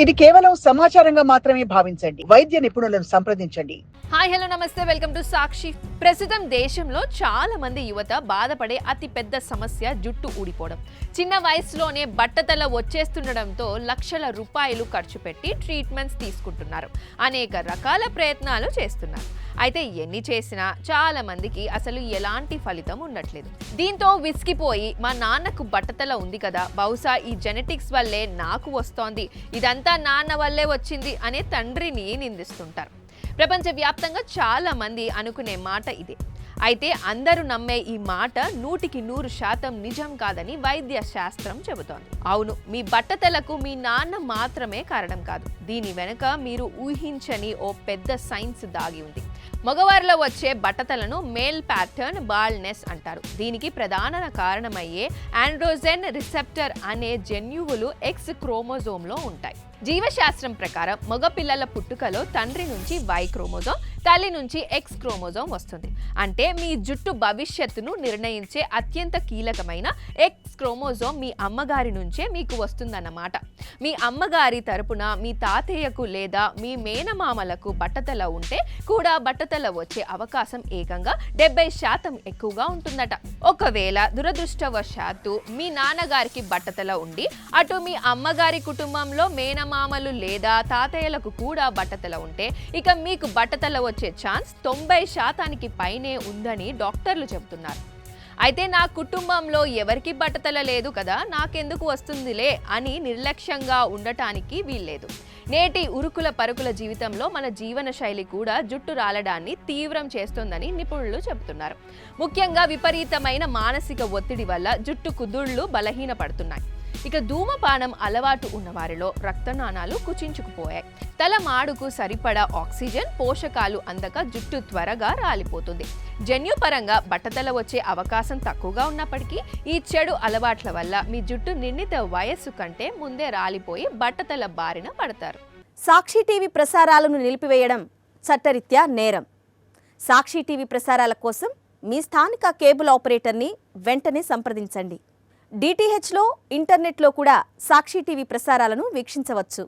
ఇది కేవలం సమాచారంగా మాత్రమే భావించండి. వైద్య నిపుణులను సంప్రదించండి. హాయ్ హలో నమస్తే, వెల్కమ్ టు సాక్షి. ప్రస్తుతం దేశంలో చాలా మంది యువత బాధపడే అతి పెద్ద సమస్య జుట్టు ఊడిపోవడం. చిన్న వయసులోనే బట్టతల వచ్చేస్తుండడంతో లక్షల రూపాయలు ఖర్చు పెట్టి ట్రీట్మెంట్స్ తీసుకుంటున్నారు. అనేక రకాల ప్రయత్నాలు చేస్తున్నారు. అయితే ఎన్ని చేసినా చాలా మందికి అసలు ఎలాంటి ఫలితం ఉండట్లేదు. దీంతో విసిగిపోయి మా నాన్నకు బట్టతల ఉంది కదా, బహుశా ఈ జెనెటిక్స్ వల్లే నాకు వస్తోంది, ఇదంతా నాన్న వల్లే వచ్చింది అనే తండ్రిని నిందిస్తుంటారు. ప్రపంచవ్యాప్తంగా చాలా మంది అనుకునే మాట ఇదే. అయితే అందరూ నమ్మే ఈ మాట 100% నిజం కాదని వైద్య శాస్త్రం చెబుతోంది. అవును, మీ బట్టతలకు మీ నాన్న మాత్రమే కారణం కాదు. దీని వెనుక మీరు ఊహించని ఓ పెద్ద సైన్స్ దాగి ఉంది. మగవారిలో వచ్చే బట్టతలను మేల్ ప్యాటర్న్ బాల్డ్నెస్ అంటారు. దీనికి ప్రధాన కారణమయ్యే ఆండ్రోజెన్ రిసెప్టర్ అనే జన్యువులు ఎక్స్ క్రోమోజోమ్లో ఉంటాయి. జీవశాస్త్రం ప్రకారం మగపిల్లల పుట్టుకలో తండ్రి నుంచి వై క్రోమోజోమ్, తల్లి నుంచి ఎక్స్ క్రోమోజోమ్ వస్తుంది. అంటే మీ జుట్టు భవిష్యత్తును నిర్ణయించే అత్యంత కీలకమైన ఎక్స్ క్రోమోజోమ్ మీ అమ్మగారి నుంచే మీకు వస్తుందన్నమాట. మీ అమ్మగారి తరపున మీ తాతయ్యకు లేదా మీ మేనమామలకు బట్టతల ఉంటే కూడా బట్టతల వచ్చే అవకాశం ఏకంగా 70% ఎక్కువగా ఉంటుందట. ఒకవేళ దురదృష్టవశాత్తు మీ నాన్నగారికి బట్టతల ఉండి అటు మీ అమ్మగారి కుటుంబంలో మేనమామలు లేదా తాతయ్యలకు కూడా బట్టతల ఉంటే ఇక మీకు బట్టతల వచ్చే ఛాన్స్ 90% పైనే ఉందని డాక్టర్లు చెబుతున్నారు. అయితే నా కుటుంబంలో ఎవరికి బట్టతల లేదు కదా, నాకెందుకు వస్తుందిలే అని నిర్లక్ష్యంగా ఉండటానికి వీల్లేదు. నేటి ఉరుకుల పరుకుల జీవితంలో మన జీవన శైలి కూడా జుట్టు రాలడాన్ని తీవ్రం చేస్తోందని నిపుణులు చెబుతున్నారు. ముఖ్యంగా విపరీతమైన మానసిక ఒత్తిడి వల్ల జుట్టు కుదుళ్లు బలహీనపడుతున్నాయి. ఇక ధూమపానం అలవాటు ఉన్నవారిలో రక్తనాళాలు కుచించుకుపోయాయి. తల మాడుకు సరిపడా ఆక్సిజన్, పోషకాలు అందక జుట్టు త్వరగా రాలిపోతుంది. జన్యుపరంగా బట్టతల వచ్చే అవకాశం తక్కువగా ఉన్నప్పటికీ ఈ చెడు అలవాట్ల వల్ల మీ జుట్టు నిర్ణీత వయస్సు కంటే ముందే రాలిపోయి బట్టతల బారిన పడతారు. సాక్షి టీవీ ప్రసారాలను నిలిపివేయడం చట్టరీత్యా నేరం. సాక్షి టీవీ ప్రసారాల కోసం మీ స్థానిక కేబుల్ ఆపరేటర్ని వెంటనే సంప్రదించండి. డిటిహెచ్లో, ఇంటర్నెట్లో కూడా సాక్షి టీవీ ప్రసారాలను వీక్షించవచ్చు.